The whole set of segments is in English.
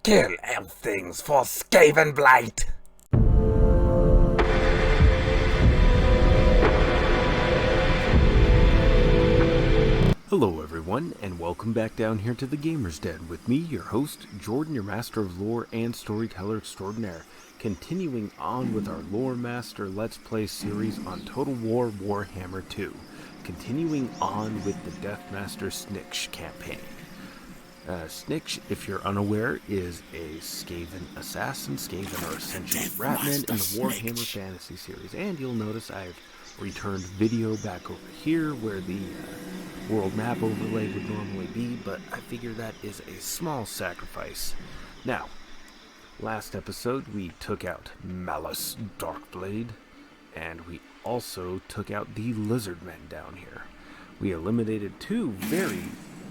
Kill elf things for Skaven blight! Hello everyone, and welcome back down here to the Gamer's Den with me, your host, Jordan, your master of lore and storyteller extraordinaire, continuing on with our Loremaster Let's Play series on Total War Warhammer 2, continuing on with the Deathmaster Snikch campaign. Snikch, if you're unaware, is a Skaven assassin. Skaven are essentially Ratmen in the Warhammer fantasy series, and you'll notice I've returned video back over here where the world map overlay would normally be, but I figure that is a small sacrifice. Now, last episode we took out Malice Darkblade, and we also took out the Lizardmen down here. We eliminated two very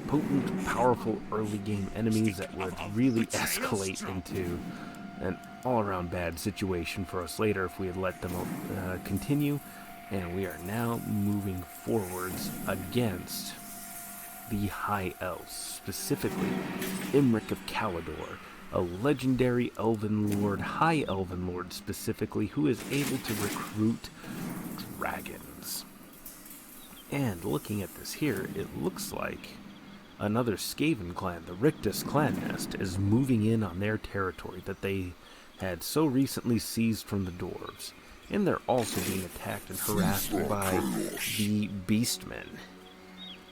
potent, powerful early game enemies that would really escalate into an all-around bad situation for us later if we had let them continue. And we are now moving forwards against the High Elves, specifically Imric of Calidor, a legendary Elven Lord, High Elven Lord specifically, who is able to recruit dragons. And looking at this here, it looks like another Skaven clan, the Rictus clan nest, is moving in on their territory that they had so recently seized from the dwarves. And they're also being attacked and harassed by the Beastmen,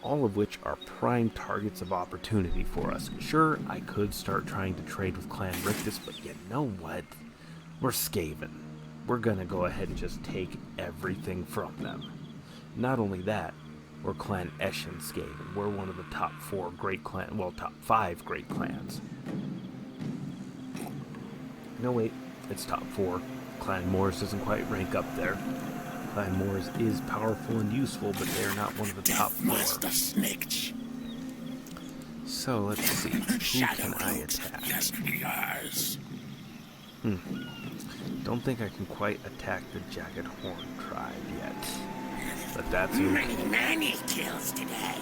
all of which are prime targets of opportunity for us. Sure, I could start trying to trade with Clan Rictus, but you know what? We're Skaven. We're gonna go ahead and just take everything from them. Not only that, we're Clan Eshin Skaven. We're one of the top 4 great clans, well, top 5 great clans. No, wait, it's top 4. Clan Moors doesn't quite rank up there. Clan Moors is powerful and useful, but they're not one of the top 4. Snikch. So let's see, who can I attack? Don't think I can quite attack the Jagged Horn tribe yet, but that's okay. Many kills today.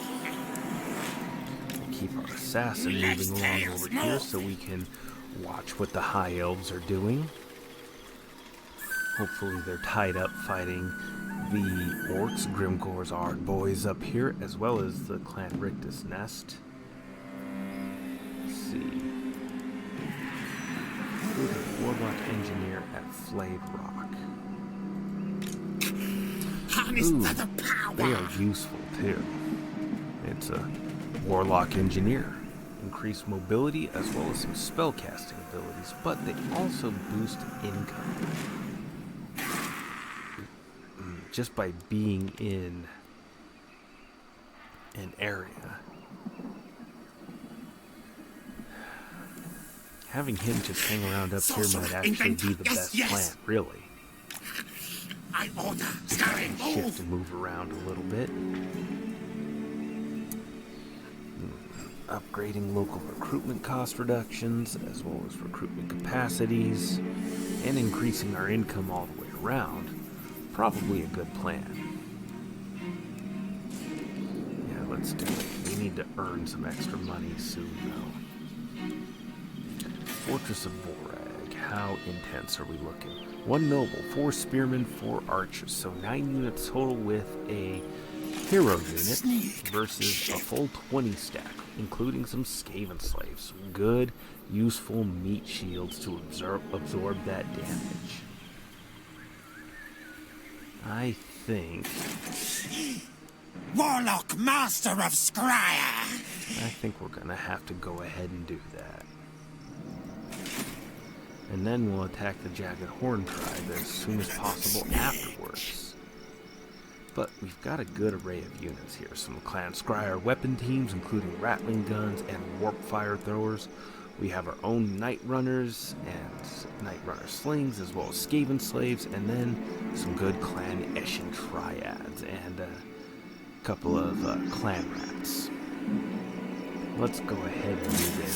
We'll keep our assassin moving along over here so we can watch what the High Elves are doing. Hopefully they're tied up fighting the Orcs, Grimgore's Ard boys up here, as well as the Clan Rictus nest. Let's see. Who's the Warlock Engineer at Flayed Rock? Ooh, they are useful too. It's a Warlock Engineer. Increase mobility as well as some spellcasting abilities, but they also boost income. Just by being in an area. Having him just hang around up here might actually be the best plan, really. I order. Just shift and move around a little bit. Upgrading local recruitment cost reductions, as well as recruitment capacities, and increasing our income all the way around. Probably a good plan. Yeah, let's do it. We need to earn some extra money soon, though. Fortress of Vorag. How intense are we looking? 1 noble, 4 spearmen, 4 archers. So 9 units total with a hero unit versus a full 20 stack, including some Skaven slaves. Some good, useful meat shields to absorb that damage. I think... Warlock Master of Scryer! I think we're gonna have to go ahead and do that. And then we'll attack the Jagged Horn tribe as soon as possible afterwards. But we've got a good array of units here. Some Clan Scryer weapon teams, including rattling guns and warp fire throwers. We have our own Night Runners and Night Runner slings, as well as Skaven slaves, and then some good Clan Eshin triads, and a couple of Clan Rats. Let's go ahead and move in.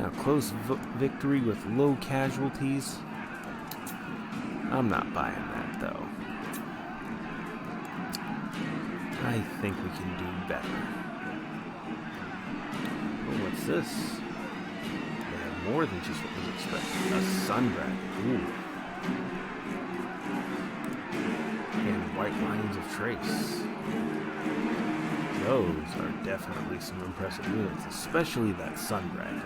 Now, close victory with low casualties. I'm not buying that, though. I I think we can do better. Oh, what's this? They have more than just what was expected. A sun dragon. Ooh. And white lines of trace. Those are definitely some impressive units, especially that sun dragon.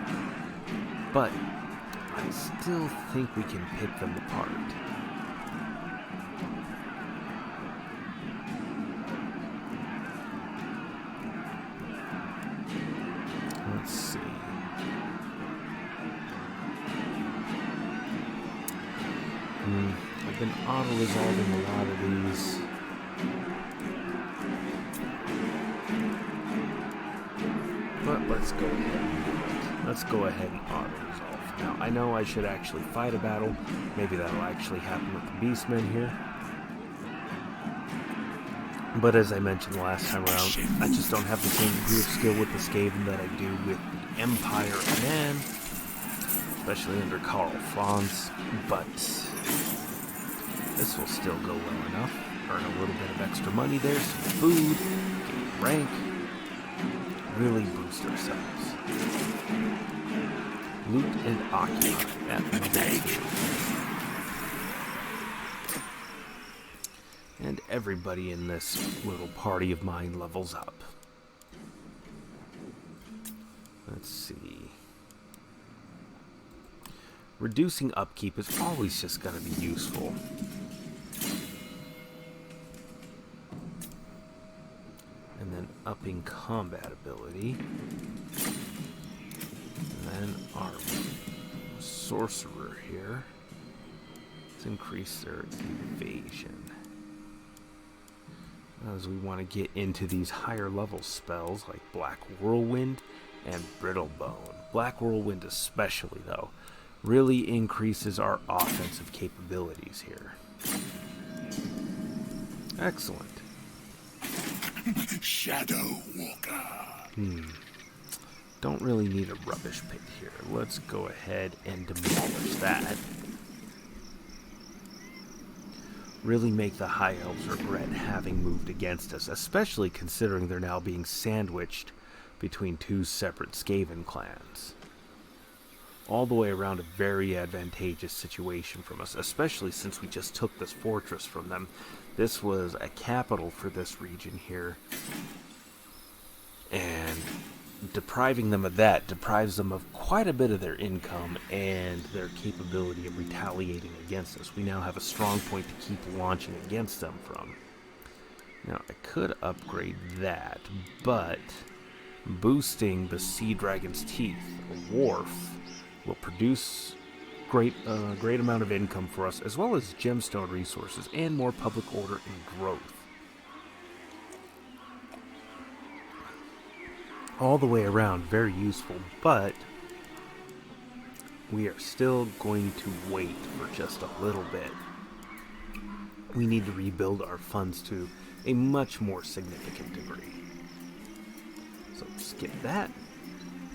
But I still think we can pick them apart. Let's see. I've been auto-resolving a lot of these. But let's go ahead and do it. Let's go ahead and auto-resolve. Now, I know I should actually fight a battle. Maybe that'll actually happen with the beastmen here. But as I mentioned last time around, I just don't have the same degree of skill with the Skaven that I do with the Empire Man, especially under Karl Franz. But this will still go well enough. Earn a little bit of extra money there, some food, gain rank, really boost ourselves. Loot and occupy at the base. And everybody in this little party of mine levels up. Let's see. Reducing upkeep is always just going to be useful. And then upping combat ability. And then our sorcerer here. Let's increase their evasion. As we want to get into these higher level spells like Black Whirlwind and Brittle Bone. Black Whirlwind especially, though, really increases our offensive capabilities here. Excellent. Shadow Walker. Don't really need a rubbish pit here. Let's go ahead and demolish that. Really make the High Elves regret having moved against us, especially considering they're now being sandwiched between two separate Skaven clans. All the way around a very advantageous situation from us, especially since we just took this fortress from them. This was a capital for this region here. And depriving them of that deprives them of quite a bit of their income and their capability of retaliating against us. We now have a strong point to keep launching against them from. Now, I could upgrade that, but boosting the Sea Dragon's Teeth, a wharf, will produce great amount of income for us, as well as gemstone resources and more public order and growth. All the way around, very useful, but we are still going to wait for just a little bit. We need to rebuild our funds to a much more significant degree. So skip that,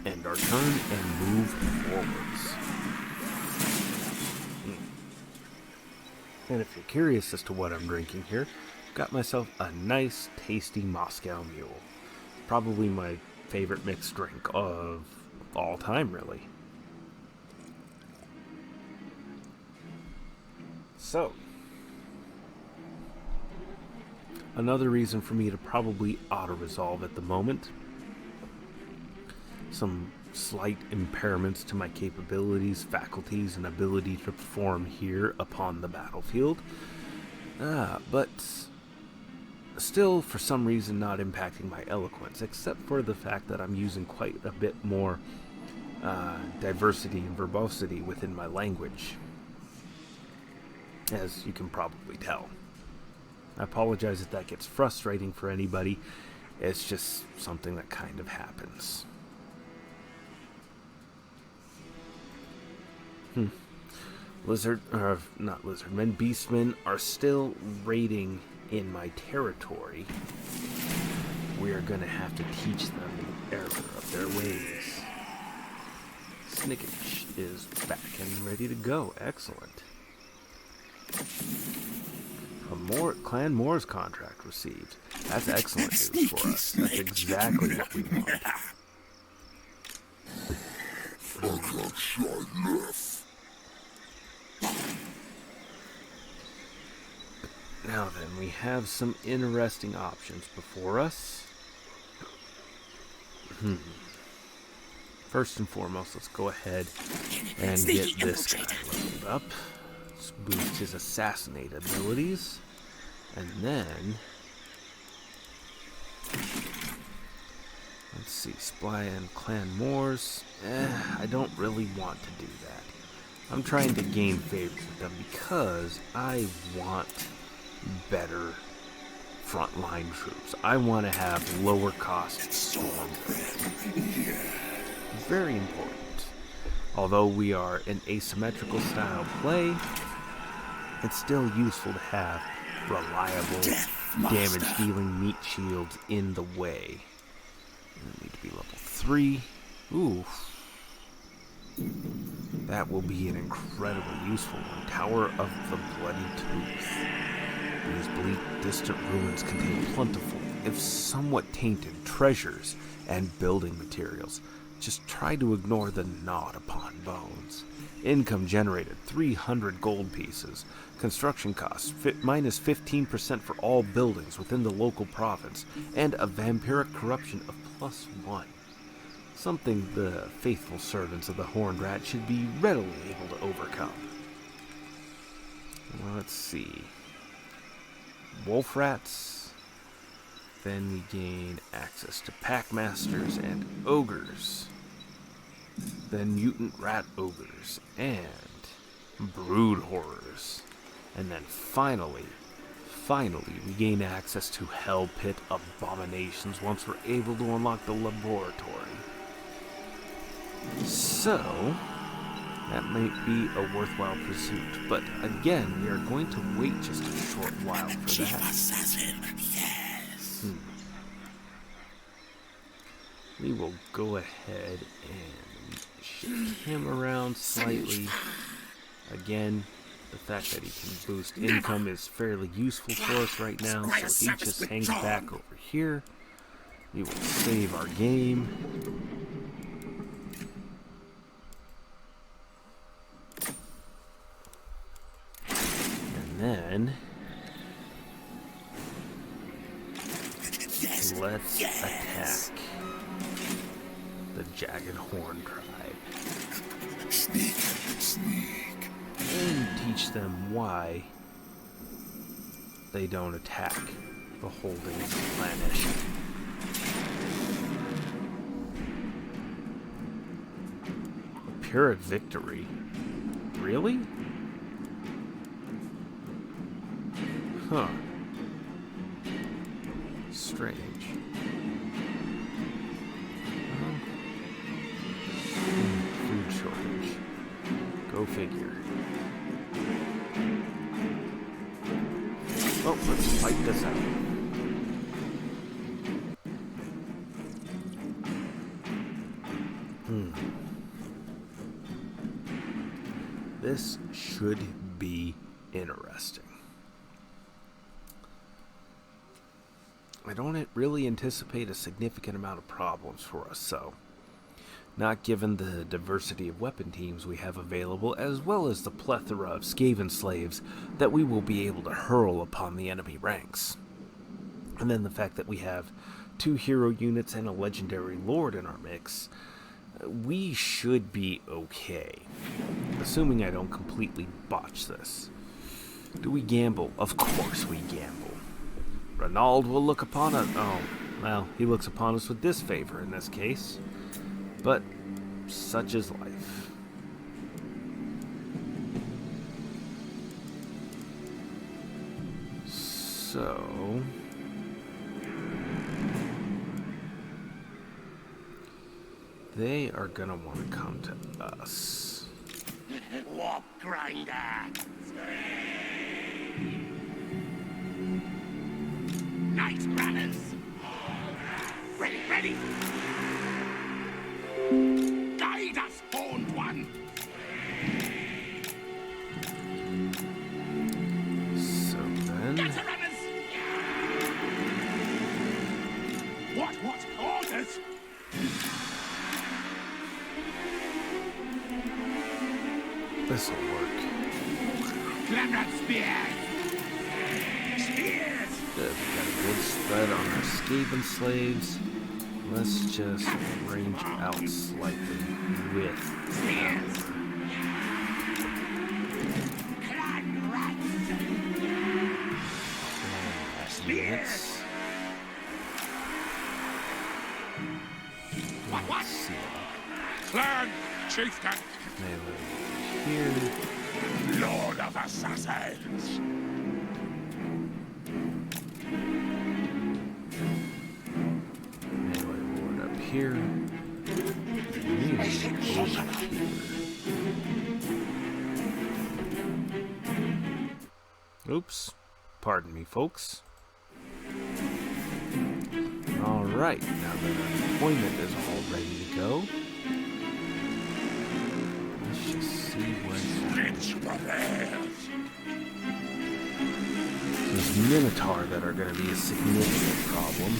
end our turn, and move forwards. And if you're curious as to what I'm drinking here, I've got myself a nice, tasty Moscow Mule. Probably my favorite mixed drink of all time, really. So, another reason for me to probably auto-resolve at the moment. Some slight impairments to my capabilities, faculties, and ability to perform here upon the battlefield. But still, for some reason, not impacting my eloquence, except for the fact that I'm using quite a bit more diversity and verbosity within my language, as you can probably tell. I apologize if that gets frustrating for anybody. It's just something that kind of happens. Lizardmen, beastmen are still raiding in my territory. We are going to have to teach them the error of their ways. Snikch is back and ready to go. Excellent. A Clan Moore's contract received. That's excellent news for us. That's exactly what we want. Now then, we have some interesting options before us. First and foremost, let's go ahead and get this guy leveled up. Let's boost his assassinate abilities. And then, let's see, Sply and Clan Moors. I don't really want to do that. I'm trying to gain favor with them because I want better frontline troops. I want to have lower cost storm. Very important. Although we are an asymmetrical style play, it's still useful to have reliable damage dealing meat shields in the way. I need to be level 3. Ooh. That will be an incredibly useful one. Tower of the Bloody Tooth. These bleak, distant ruins contain plentiful, if somewhat tainted, treasures and building materials. Just try to ignore the gnawed upon bones. Income generated, 300 gold pieces. Construction costs, minus 15% for all buildings within the local province. And a vampiric corruption of +1. Something the faithful servants of the Horned Rat should be readily able to overcome. Let's see. Wolf Rats. Then we gain access to Packmasters and Ogres. Then Mutant Rat Ogres and Brood Horrors. And then finally, we gain access to Hell Pit Abominations once we're able to unlock the laboratory. So, that might be a worthwhile pursuit, but again, we are going to wait just a short while for that. Assassin, yes. We will go ahead and shift him around slightly. Again, the fact that he can boost income is fairly useful for us right now, so he just hangs back over here. We will save our game. Then let's attack the Jagged Horn tribe. Sneak. And teach them why they don't attack the holdings of Planish. Pyrrhic victory? Really? Huh. Strange. Food shortage. Go figure. Well, let's fight this out. This should be interesting. I don't really anticipate a significant amount of problems for us, so not given the diversity of weapon teams we have available, as well as the plethora of Skaven slaves that we will be able to hurl upon the enemy ranks. And then the fact that we have 2 hero units and a legendary lord in our mix, we should be okay. Assuming I don't completely botch this. Do we gamble? Of course we gamble. Renald will look upon us. Oh, well, he looks upon us with disfavor in this case. But such is life. So they are gonna want to come to us. Warp grinder. Night runners. Ready. Guide us, Horned One. So then, Gutter runners. What? Orders? This'll work. Glamrod spears! Spears! We got a good spread on our Skaven slaves. Let's just range out slightly with Spears! Clan rats! units. What? Let's see. Clan chieftain! Melee here. Lord of assassins! Melee lord up here. Melee over here. Oops. Pardon me, folks. Alright, now that our deployment is all ready to go, let's just see what's Snikch prepares! There's Minotaur that are going to be a significant problem.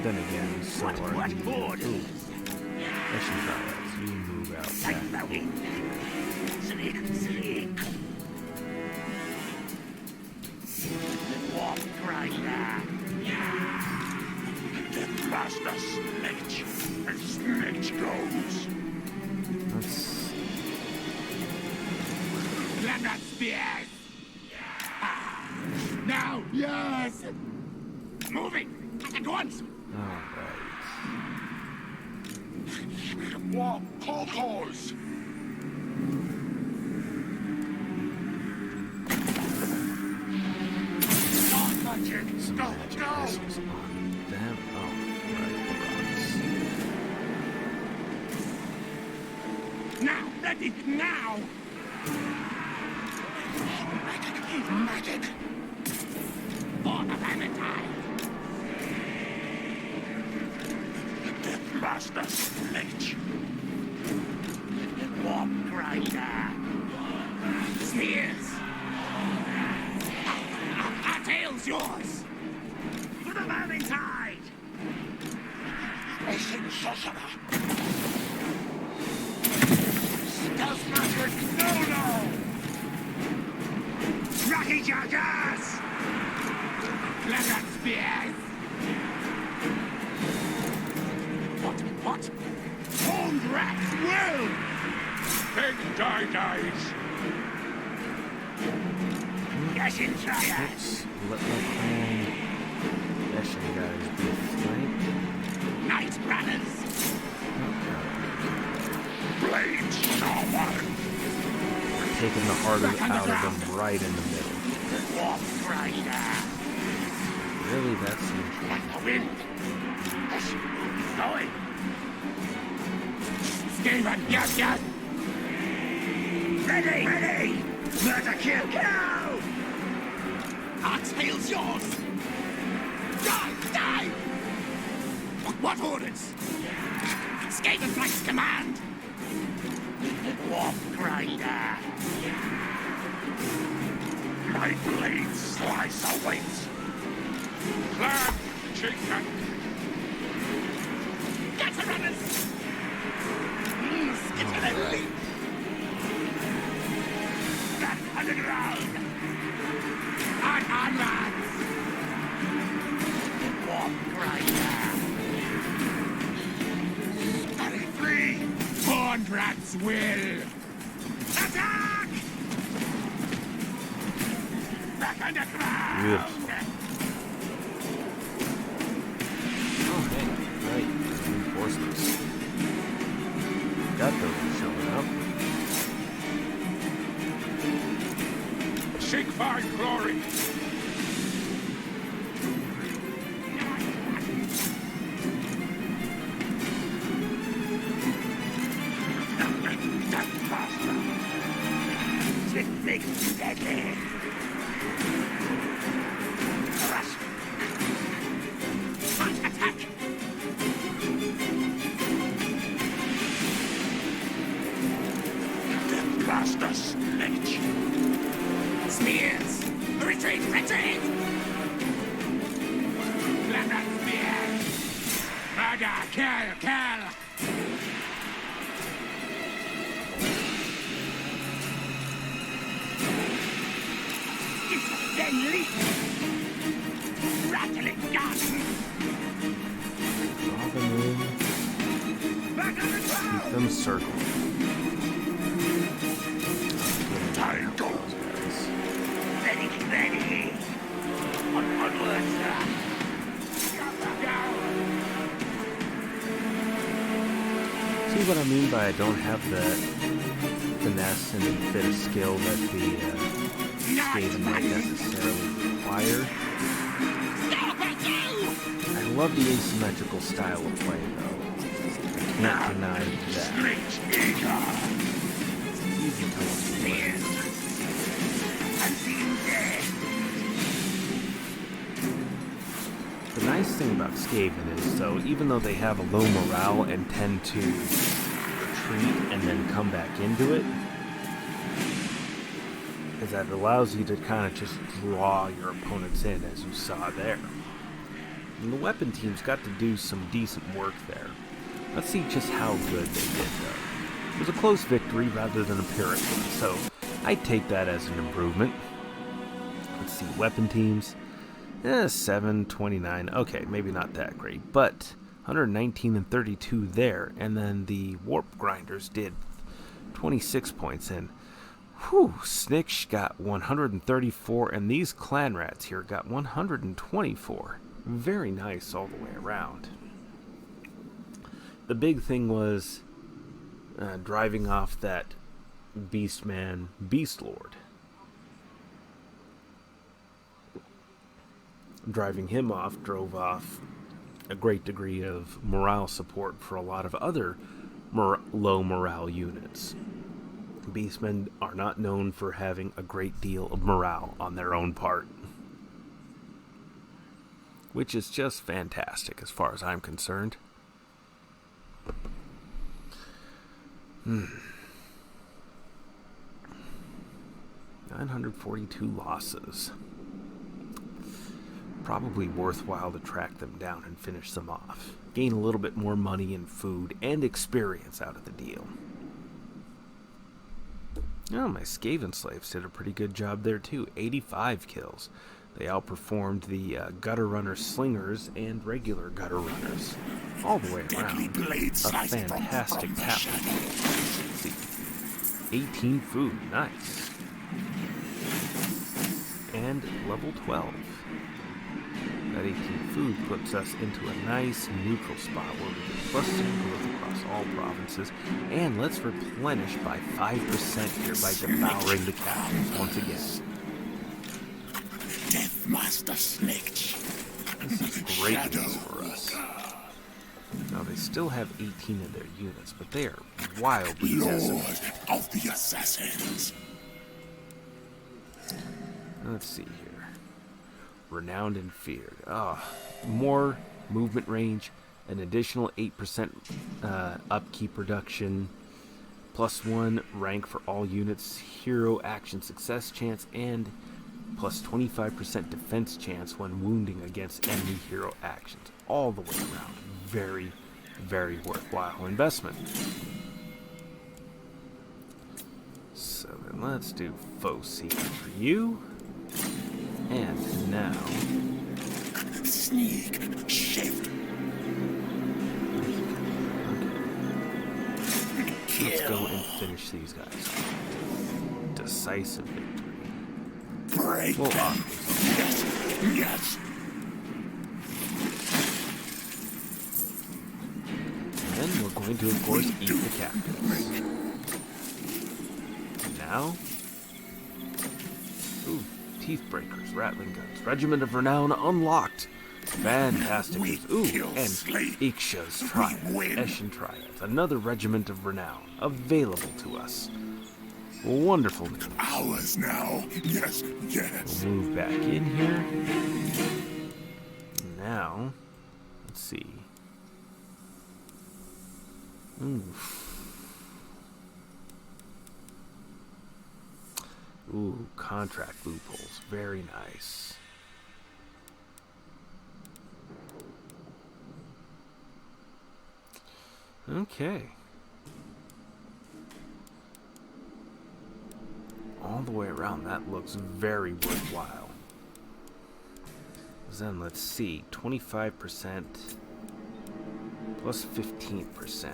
Then again, so are What the... orders? Ooh. I should try that. So you move out Take the back. wind! Sneak, sneak! Warp grinder! The master Snikch! And Snikch goes! Let's... Glamrod spears! Now, yes! Moving! At once! Alright. Warp portals! Stop punching! Stop! Magic No! missiles on them. Oh, right, the rocks. Now! Ready! Now! Magic! For the Valentine! The Master Snikch! Warp grinder! Spears! Our tail's yours! For the Valentine! Ancient sorcerer! Stealth-masters! No! Rocky Joggers! Pleasant spears! What? Horned rats will! Big dies! Yashin triads! Oops. Let my clan Ashen guys be flanked. Night runners! Blades sharpened! Taking the heart out of them right in the middle. Warp grinder! Really, that seems Like the wind! Yes, going! Skaven, yes! Ready! Murder kill! Go! Our tail's yours! Die! What orders? Skaven flanks command! Warp grinder! My blade slice awaits! Clan chieftain! Get the runners! Skittle and leap! Back underground! On, lads! Warp grinder! Hurry free! Horned rats will! Attack! Back underground! Beautiful. Oh, hey, right, reinforcements. Got those showing up. Seek find glory! Big deadly! Rush! Front attack! The Master Snikch! Spears! Retreat! Glamrod spears! I'll kill. It's deadly. Rattling gun. Draw them in. Back on the Keep ground. them circled. Time goes. Ready, ready. Onward, sir. See what I mean by I don't have the finesse and bit of skill that the Skaven might necessarily require. I love the asymmetrical style of play, though. I can't deny that. Easy to play. The nice thing about Skaven is, so even though they have a low morale and tend to retreat and then come back into it, is that it allows you to kind of just draw your opponents in, as you saw there. And the weapon teams got to do some decent work there. Let's see just how good they did, though. It was a close victory rather than a Pyrrhic one, so I'd take that as an improvement. Let's see, weapon teams. 7, 29. Okay, maybe not that great, but 119 and 32 there. And then the warp grinders did 26 points in. Whew, Snikch got 134, and these clan rats here got 124. Very nice all the way around. The big thing was driving off that Beastman Beast Lord. Driving him off drove off a great degree of morale support for a lot of other low morale units. Beastmen are not known for having a great deal of morale on their own part, which is just fantastic as far as I'm concerned. 942 losses. Probably worthwhile to track them down and finish them off. Gain a little bit more money and food and experience out of the deal. Oh, my Skaven slaves did a pretty good job there too. 85 kills. They outperformed the gutter runner slingers and regular gutter runners all the way around. A fantastic tap. Let's see. 18 food, nice. And level 12. That 18 food puts us into a nice neutral spot where we get +2 growth across all provinces, and let's replenish by 5% here by devouring the captives once again. Deathmaster Snikch. This is great news for us. Now they still have 18 in their units, but they are wildly Lord decimated. of the Assassins. Let's see here. Renowned and feared. More movement range, an additional 8% upkeep reduction, +1 rank for all units, hero action success chance, and plus 25% defense chance when wounding against enemy hero actions. All the way around. Very, very worthwhile investment. So then let's do Foe Seeker for you. And now... Sneak, shift, let's go and finish these guys off. Decisive victory. break Well, them. Yes, yes. And then we're going to, of course, eat the captives. And now... Ooh, teeth breakers, rattling guns, regiment of renown unlocked. Fantastic. We Ooh, kill and slave. Iksha's Triad, win. Eshin Triad, another regiment of renown available to us. Wonderful news. Ours now. Yes, yes. We'll move back in here. Now, let's see. Ooh, contract loopholes. Very nice. Okay. All the way around, that looks very worthwhile. Then let's see, 25% plus 15%,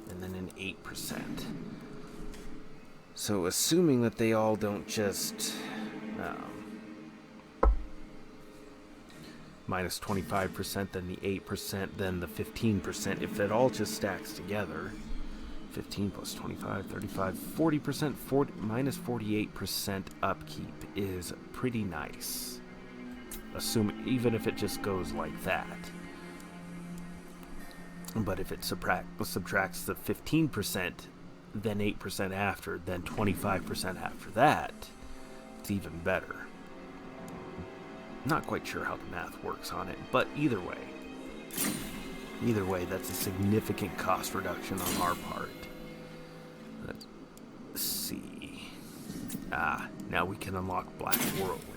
and then an 8%. So assuming that they all don't just minus 25%, then the 8%, then the 15%, if that all just stacks together, 15 plus 25, 35, 40%, minus 48% upkeep is pretty nice. Even if it just goes like that. But if it subtracts the 15%, then 8% after, then 25% after that, it's even better. Not quite sure how the math works on it, but either way, that's a significant cost reduction on our part. Let's see. Now we can unlock Black Whirlwind.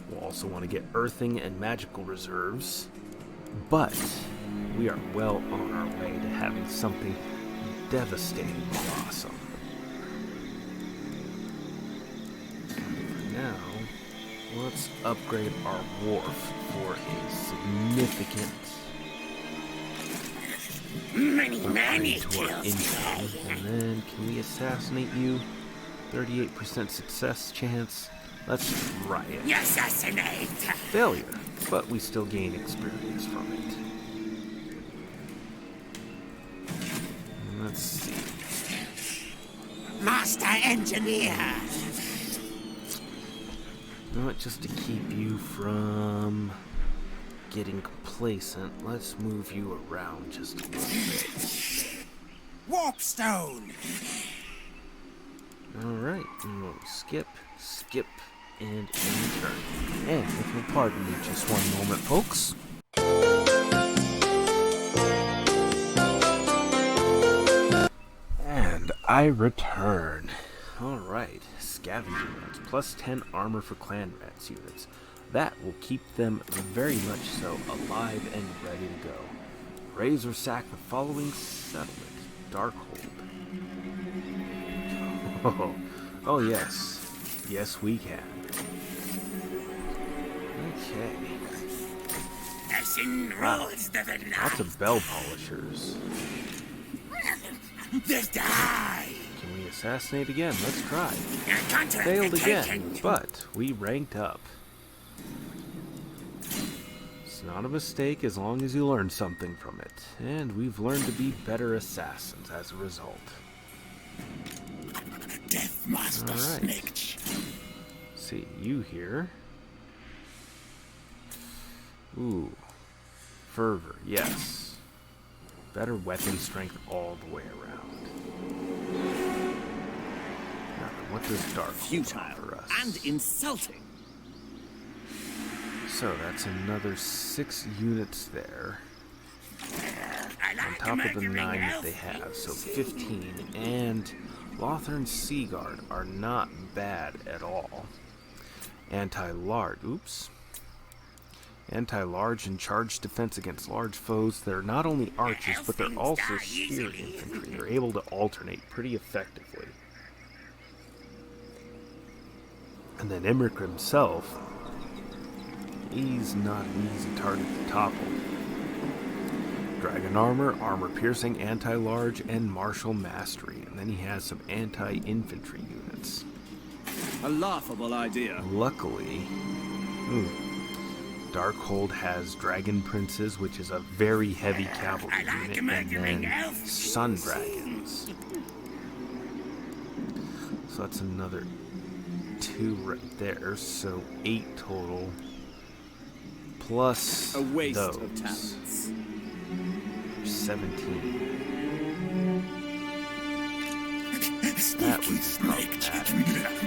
We'll also want to get earthing and magical reserves, but we are well on our way to having something devastatingly awesome. For now, let's upgrade our wharf for a significant Many to our income. And then, can we assassinate you? 38% success chance. Let's try it. Assassinate! Failure, but we still gain experience from it. Let's see. Master Engineer! You know what, just to keep you from getting complacent, let's move you around just a little bit. Warpstone! Alright, and we'll skip, and turn. And if you'll pardon me just one moment, folks. And I return. Alright, scavenger rats, plus 10 armor for clan rats units. That will keep them very much so alive and ready to go. Raise or sack the following settlement. Darkhold. Oh yes. Yes, we can. Okay. Wow. Lots of bell polishers. This die! Can we assassinate again? Let's try. Contract Failed again, taken. but we ranked up. It's not a mistake as long as you learn something from it. And we've learned to be better assassins as a result. Death Master Snikch. See, you here. Ooh. Fervor, yes. Better weapon strength all the way around. Now, what does Dark Futile offer us? and insulting. So that's another 6 units there. On top of the 9 that they have, so 15. And Lothar and Seaguard are not bad at all. Anti-large and charged defense against large foes. They're not only archers, but they're also spear infantry. They're able to alternate pretty effectively. And then Imric himself, he's not an easy target to topple. Dragon armor, armor piercing, anti-large, and martial mastery. And then he has some anti-infantry units. A laughable idea. Luckily, Darkhold has Dragon Princes, which is a very heavy cavalry unit, and then Sun Dragons. So that's another 2 right there, so 8 total. Plus A waste those. of talents. 17. That was problematic.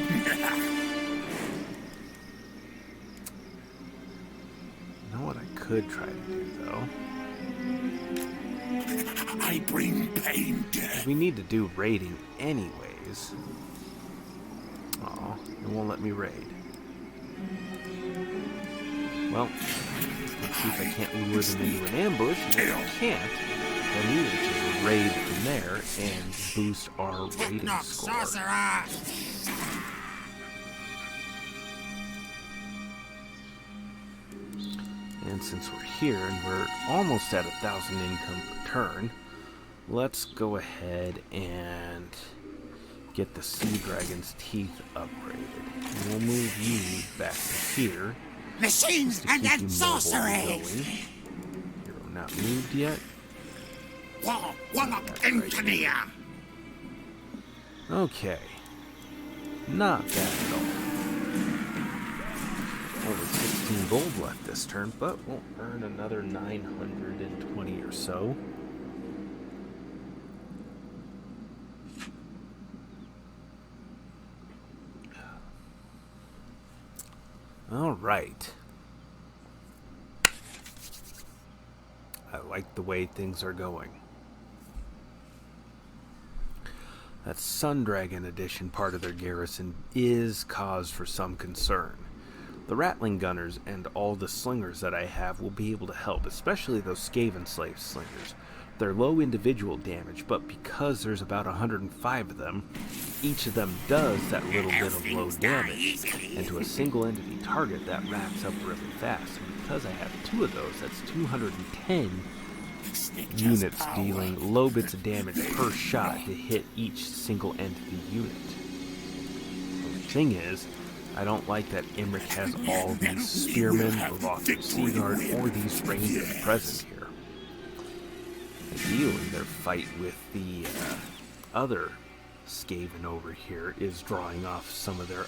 You know what I could try to do, though? I bring pain, death. We need to do raiding anyways. Aw, it won't let me raid. Well, let's see if I can't lure them into an ambush, and if I can't, then we will just raid from there and boost our raiding Knock, score. sorcerer! And since we're here and we're almost at 1,000 income per turn, let's go ahead and get the Sea Dragon's Teeth upgraded. And we'll move you back to here. Machines To and keep then you mobile sorcery! and going. You're not moved yet. Warlock engineer! Okay. Not bad at all. Only 16 gold left this turn, but we'll earn another 920 or so. All right. I like the way things are going. That Sun Dragon Edition part of their garrison is cause for some concern. The Rattling Gunners and all the Slingers that I have will be able to help, especially those Skaven slave Slingers. They're low individual damage, but because there's about 105 of them, each of them does that little bit of low damage. And to a single entity target, that racks up really fast. And because I have 2 of those, that's 210 units dealing low bits of damage per shot to hit each single entity unit. The thing is, I don't like that Imric has all these spearmen, or Lothar Seaguard, or these rangers present here. Ideally, their fight with the other Skaven over here is drawing off some of their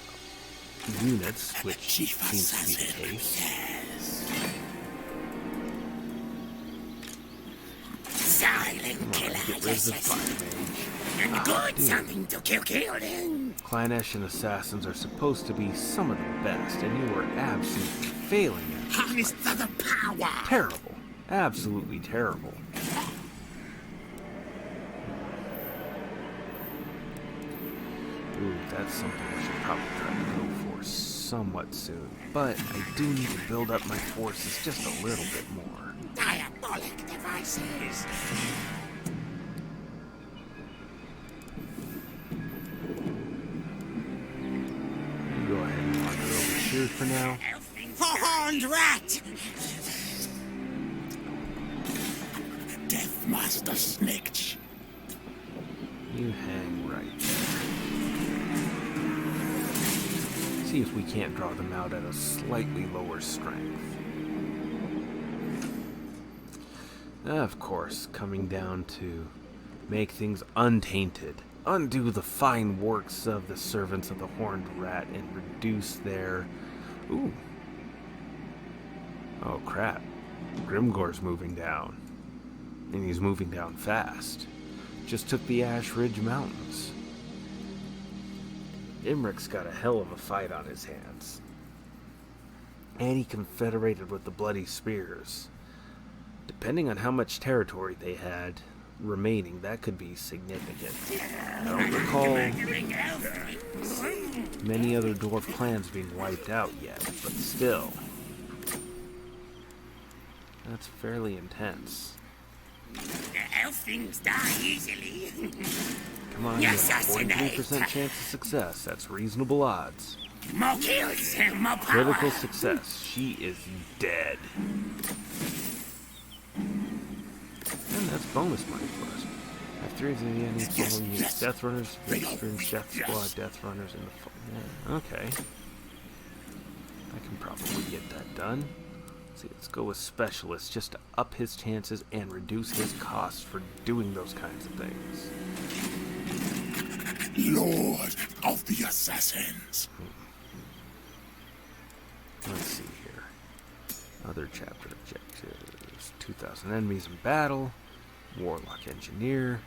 units, which seems to be the case. Silent killer, Get rid of the fire mage. and good something to kill them. Clanesh and assassins are supposed to be some of the best, and you are absolutely failing at this. Harness to the power. Terrible. Absolutely terrible. Ooh, that's something I should probably try to go for somewhat soon. But I do need to build up my forces just a little bit more. Diabolic devices. Go ahead and mark it over here for now. Horned rat. Deathmaster Snikch. You hang right there. See if we can't draw them out at a slightly lower strength. Of course, coming down to make things untainted. Undo the fine works of the servants of the Horned Rat and reduce their... Ooh. Oh, crap. Grimgor's moving down. And he's moving down fast. Just took the Ash Ridge Mountains. Imric's got a hell of a fight on his hands. And he confederated with the Bloody Spears. Depending on how much territory they had remaining, that could be significant. I don't recall many other dwarf clans being wiped out yet, but still. That's fairly intense. Elf things die easily. Come on, you have a 43% chance of success. That's reasonable odds. More kills, more power. Critical success. She is dead. And that's bonus money for us. I have 3 of the enemy following units. Death Runners, Victor's Death Squad, Death Runners in the... Yeah, okay. I can probably get that done. See, let's go with Specialist just to up his chances and reduce his costs for doing those kinds of things. Lord of the Assassins. Let's see here. Other chapter objectives. 2,000 enemies in battle. Warlock Engineer.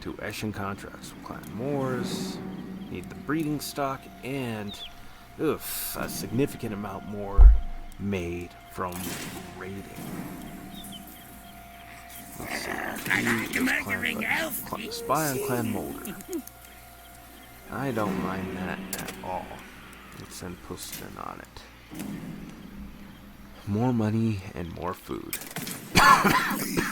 2 Eshin contracts from Clan Moors. Need the breeding stock and a significant amount more made from raiding. Let's see. Spy on Clan Molder. I don't mind that at all. Let's send Poston on it. More money and more food.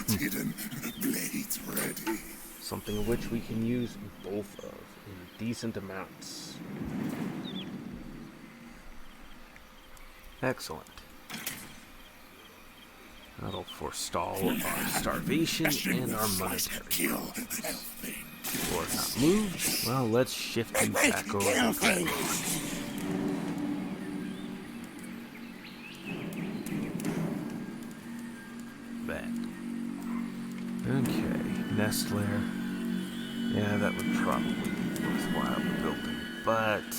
Hidden Blades ready. Something of which we can use both of in decent amounts. Excellent. That'll forestall our starvation and our monetary Kill profits. elfin. Lord not moved. Well, let's shift you back over. Kill things. That. Okay, nest lair. Yeah, that would probably be worthwhile building, but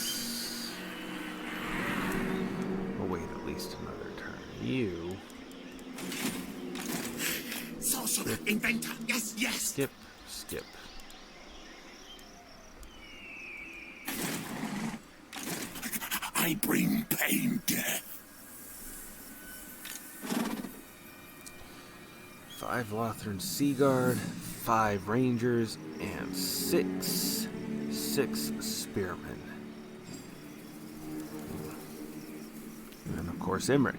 we'll wait at least another turn. You Sorcerer, inventor. Yes, yes. skip. I bring pain, death. 5 Lothran Seaguard, 5 Rangers, and 6 Spearmen. And of course, Emmerich.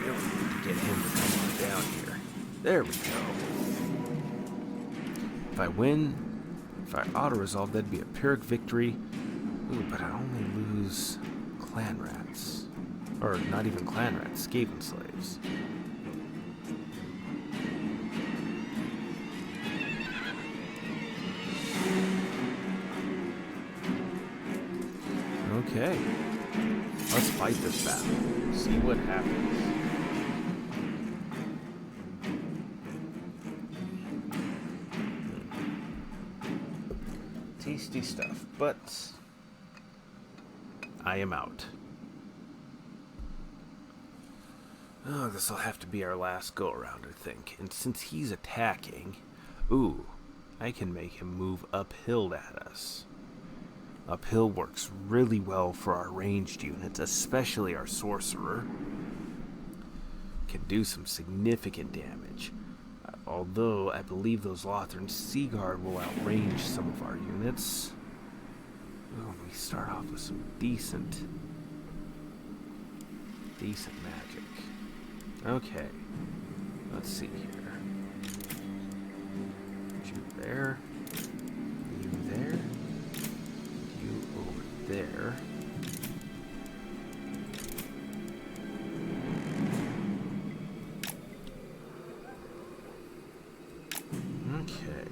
Really need to get him to come on down here. There we go. If I win, if I auto-resolve, that'd be a Pyrrhic victory. Ooh, but I only lose clan rats. Or not even clan rats, Skaven slaves. Okay. Let's fight this battle. See what happens. Tasty stuff, but I am out. Oh, this'll have to be our last go-around, I think. And since he's attacking, ooh, I can make him move uphill at us. Uphill works really well for our ranged units, especially our sorcerer. Can do some significant damage. Although, I believe those Lothran Seaguard will outrange some of our units. Oh, we start off with some decent magic. Okay, let's see here. You there, you there, you over there. Okay.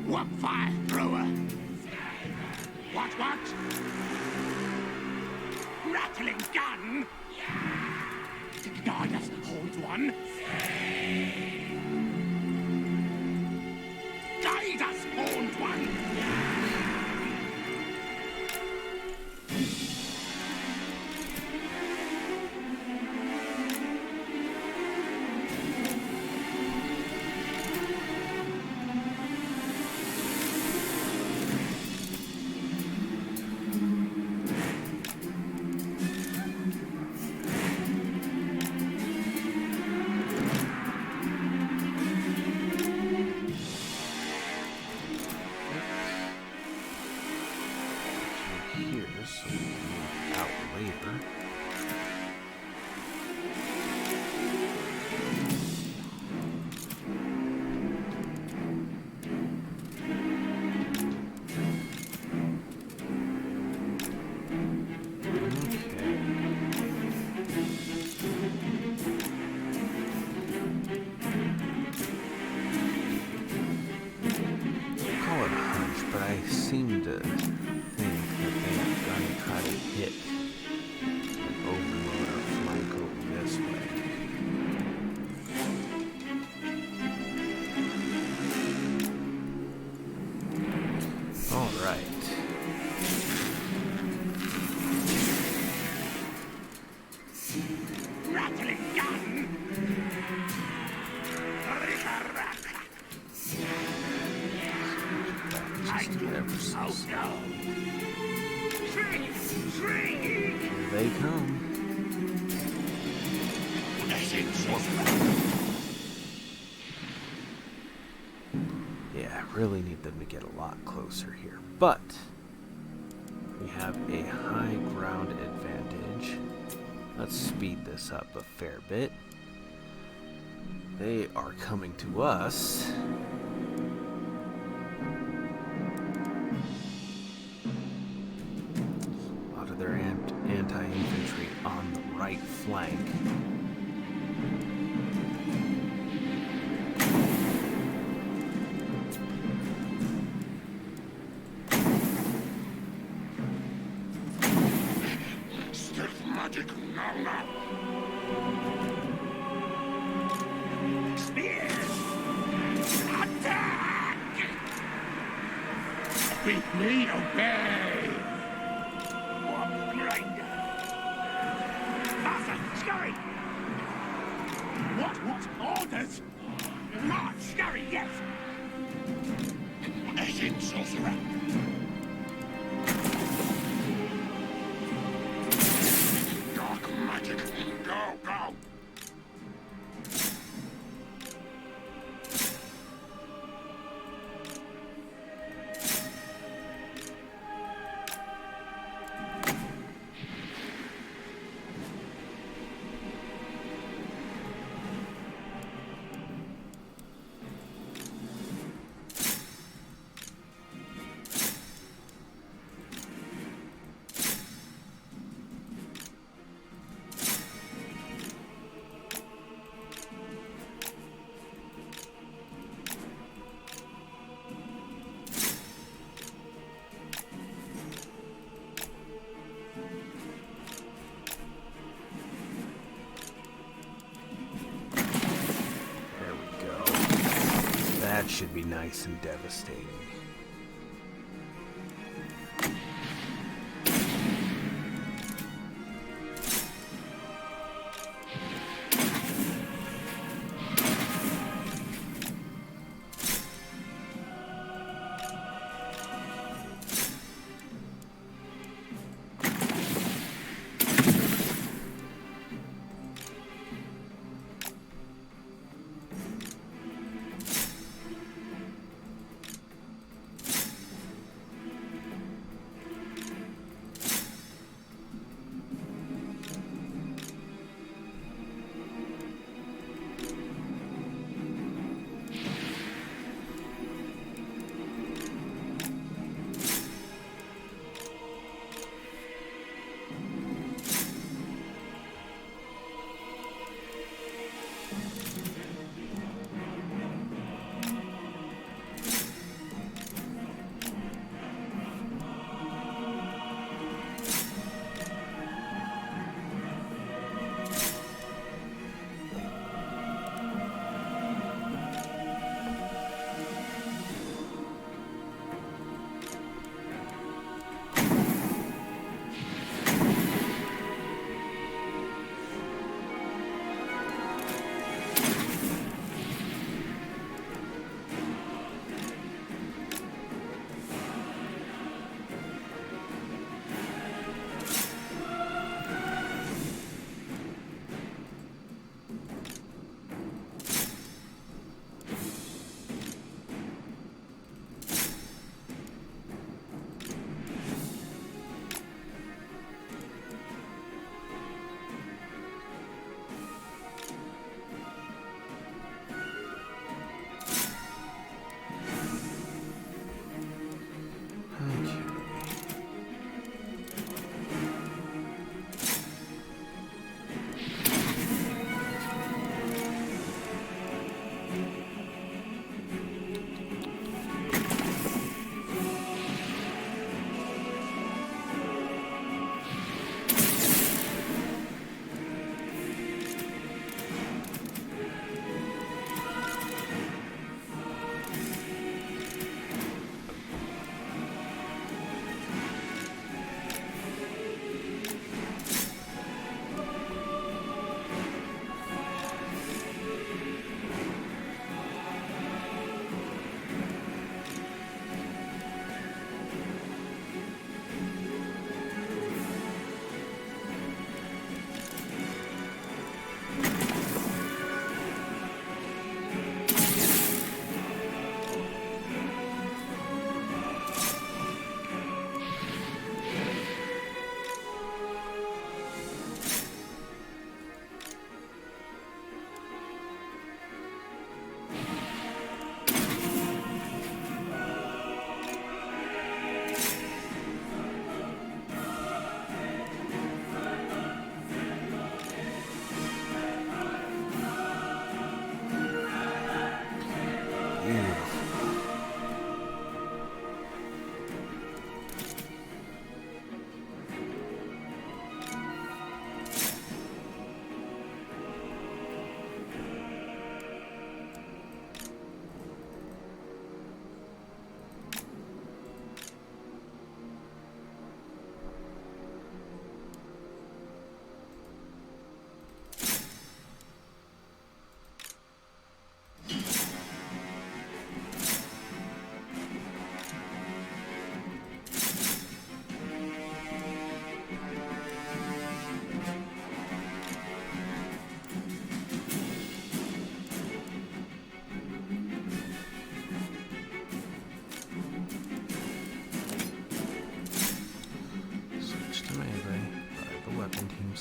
What fire thrower? What? Rattling gun? Guide us, hold one. Guide us, hold one. Here, so we can move out later. Call it a hunch, but I seem to think that they're going to try to hit and overload our flank over this way. Alright. Rattling gun? Just ever so slow. Shrink! Here they come. Yeah, I really need them to get a lot closer here. But we have a high ground advantage. Let's speed this up a fair bit. They are coming to us. A lot of their anti-infantry on the right flank. Stealth magic now. Spears! Attack! Beat me, obey! What grinder? Fasten, scurry! What orders? Not scurry, yes! As in, sorcerer! Dark magic, go! That should be nice and devastating.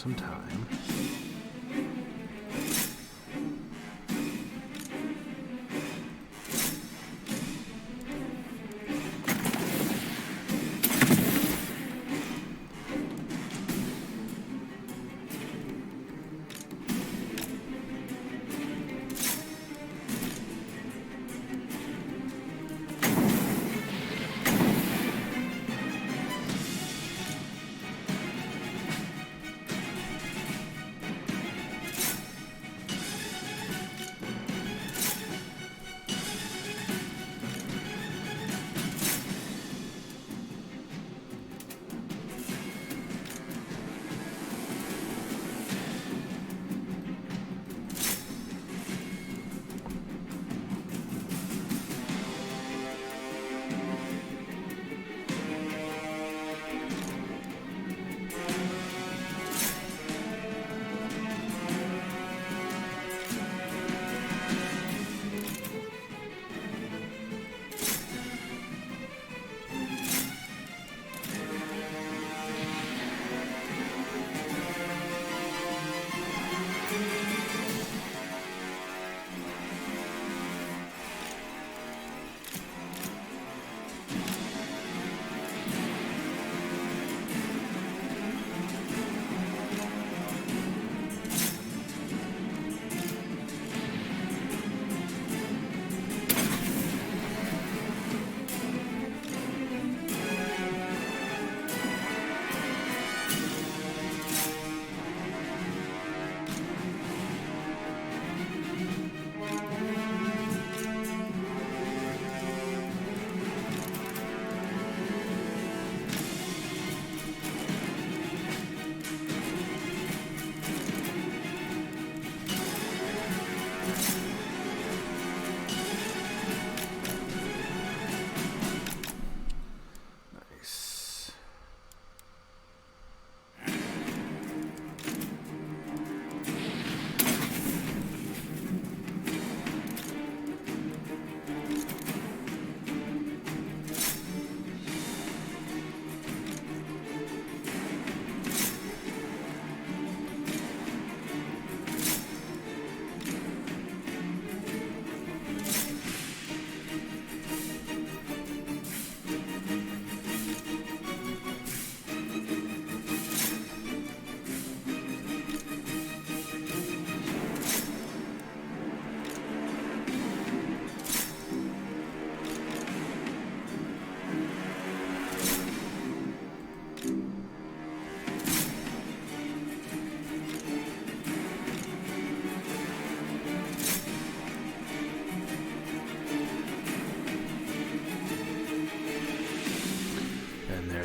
some time.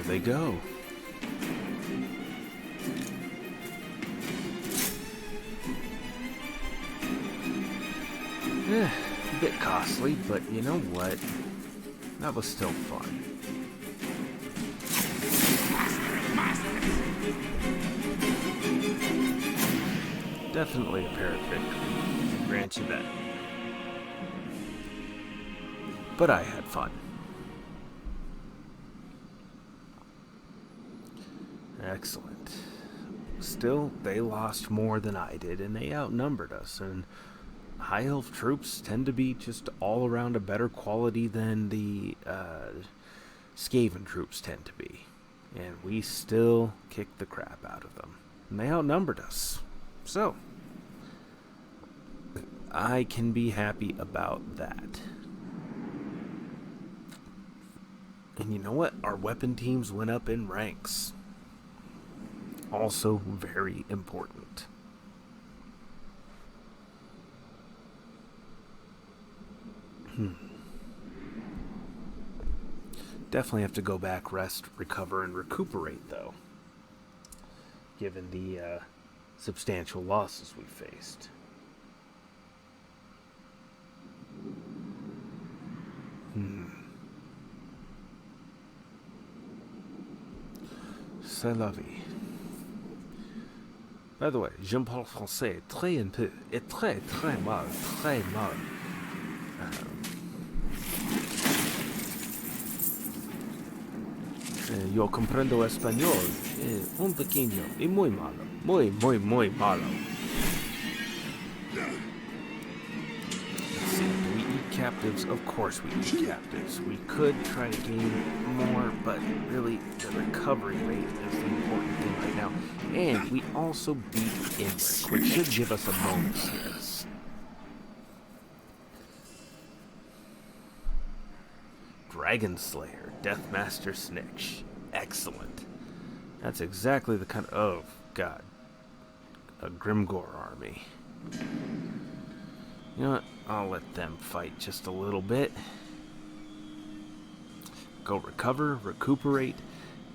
They go. A bit costly, but you know what? That was still fun. Definitely a Pyrrhic victory. Grant you that. But I had fun. Excellent. Still, they lost more than I did, and they outnumbered us, and High Elf troops tend to be just all around a better quality than the Skaven troops tend to be. And we still kicked the crap out of them. And they outnumbered us. So, I can be happy about that. And you know what? Our weapon teams went up in ranks. Also very important. Definitely have to go back, rest, recover, and recuperate, though, given the substantial losses we faced. C'est la vie. By the way, je me parle français très un peu, et très très mal, très mal. Yo comprendo español. Un pequeño y muy malo. Muy, muy, muy malo. Let's see. Do we eat captives? Of course we eat captives. We could try to gain more, but really the recovery rate is the important thing right now. And we also beat Imric, which should give us a bonus here. Dragon Slayer, Deathmaster Snikch. Excellent. That's exactly the kind of... Oh, God. A Grimgore army. You know what? I'll let them fight just a little bit. Go recover, recuperate,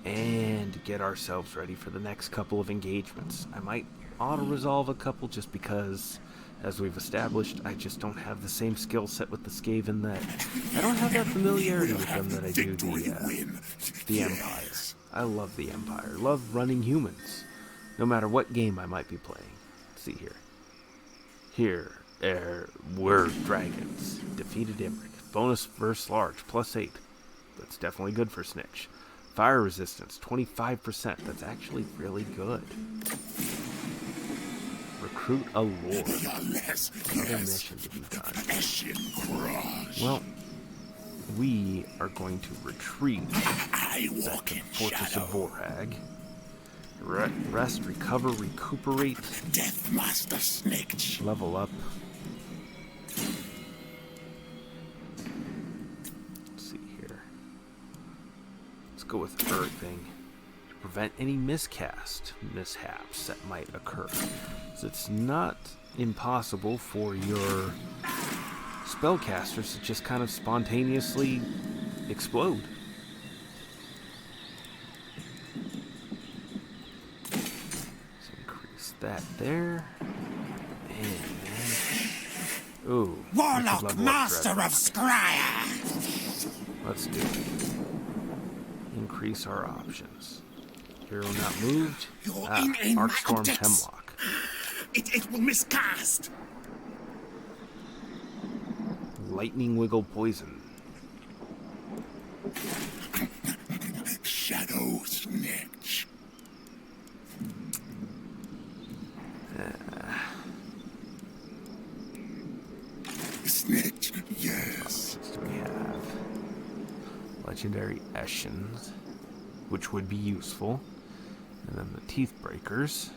and get ourselves ready for the next couple of engagements. I might auto-resolve a couple just because, as we've established, I just don't have the same skill set with the Skaven that... I don't have that familiarity with them that I do the Empire. I love the Empire. Love running humans, no matter what game I might be playing. Let's see here. Here were dragons. Defeated Imric. Bonus versus large, +8. That's definitely good for Snikch. Fire resistance, 25%. That's actually really good. Recruit a lord. Another mission to be done. Well, we are going to retreat back to the Fortress of Vorhag. Rest, recover, recuperate. Deathmaster Snikch. Level up. Let's see here. Let's go with earthing to prevent any mishaps that might occur. So it's not impossible for your spellcasters to just kind of spontaneously explode. Let's increase that there. And ooh, Warlock Master of Scryer. let's do it. Increase our options. Hero not moved. Arcstorm Hemlock. It will miscast. Lightning Wiggle Poison. Shadow Snikch. Snikch, yes. What else do we have? Legendary Eschens, which would be useful. And then the Teeth Breakers.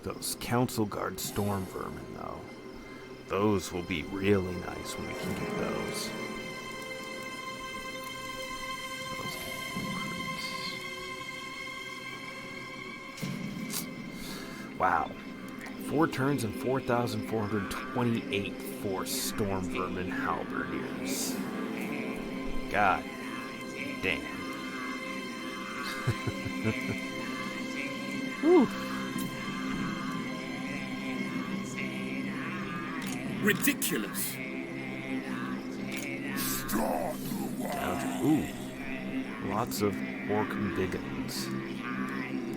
Those Council Guard Storm Vermin, though. Those will be really nice when we can get those. Those can recruit. Wow. 4 turns and 4,428 for Storm Vermin Halberdiers. God damn. Whew. Ridiculous. Ooh. Lots of orc biggins.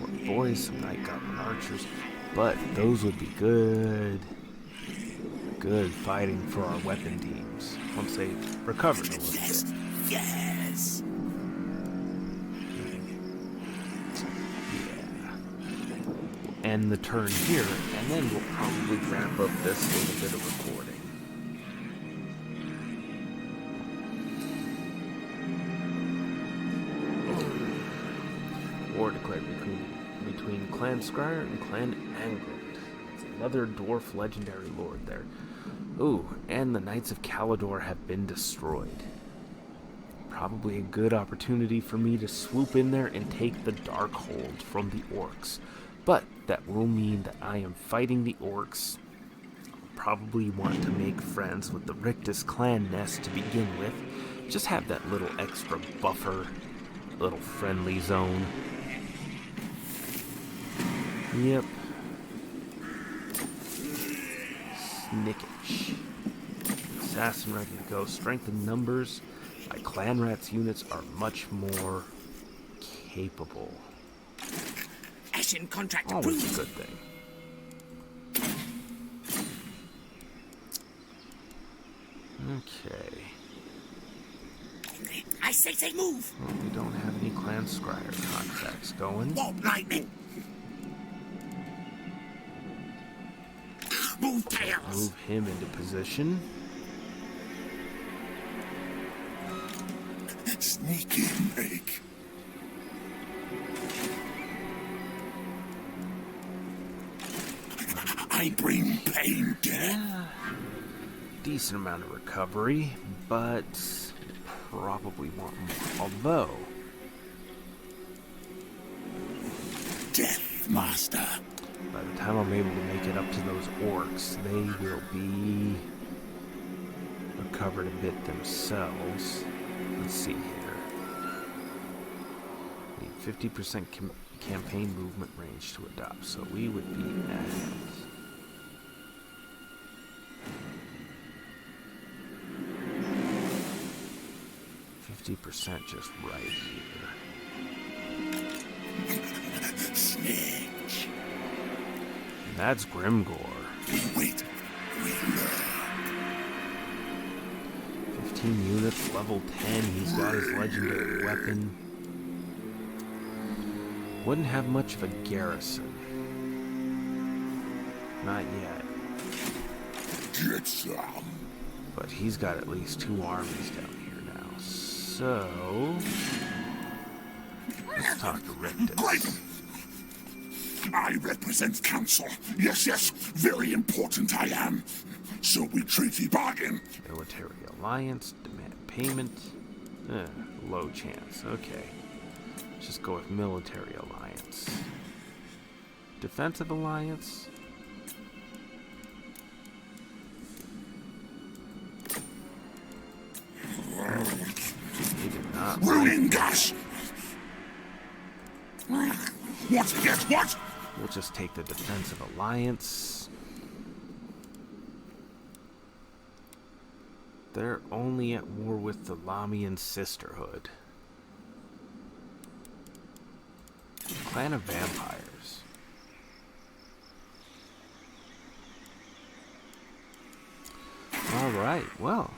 Orc boys, some night goblin archers. But those would be good. Good fighting for our weapon teams. Once they recovered a little bit. Yes. End the turn here, and then we'll probably wrap up this little bit of recording. War declared between Clan Scryer and Clan Angrand. Another dwarf legendary lord there. Ooh, and the Knights of Calador have been destroyed. Probably a good opportunity for me to swoop in there and take the Darkhold from the orcs. But that will mean that I am fighting the orcs. Probably want to make friends with the Rictus clan nest to begin with. Just have that little extra buffer, little friendly zone. Yep. Snikch. Assassin ready to go. Strength in numbers. My clan rats units are much more capable. Ashen contract Always approved. a good thing. Okay. I say move. Well, we don't have any clan scryer contracts going. Warp lightning. Move tails. Move him into position. Sneaky make. I bring pain, death. Decent amount of recovery, but probably want more. Although, Death Master. by the time I'm able to make it up to those orcs, they will be recovered a bit themselves. Let's see here. Need 50% campaign movement range to adopt, so we would be at 50% just right here. Snikch. And that's Grimgore. We wait. We learn. 15 units, level 10. He's got his legendary weapon. Wouldn't have much of a garrison. Not yet. Get some. But he's got at least 2 armies down here now. So let's talk to Rictus. Great. I represent council. Yes, yes. Very important I am. So we treaty bargain. Military alliance, demand payment. Low chance. Okay. Let's just go with military alliance. Defensive alliance. He did not. Ruin gas. What? Yes, what? We'll just take the defensive alliance. They're only at war with the Lamian Sisterhood. Clan of Vampires. Alright, well,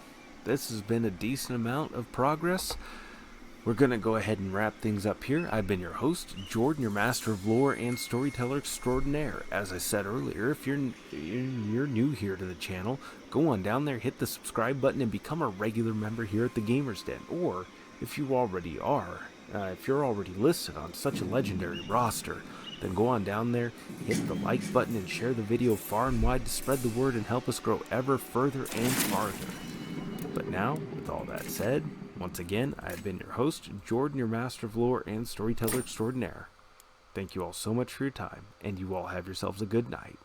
this has been a decent amount of progress. We're going to go ahead and wrap things up here. I've been your host, Jordan, your master of lore and storyteller extraordinaire. As I said earlier, if you're new here to the channel, go on down there, hit the subscribe button, and become a regular member here at the Gamers Den. Or, if you already are, if you're already listed on such a legendary roster, then go on down there, hit the like button, and share the video far and wide to spread the word and help us grow ever further and farther. But now, with all that said, once again, I have been your host, Jordan, your master of lore and storyteller extraordinaire. Thank you all so much for your time, and you all have yourselves a good night.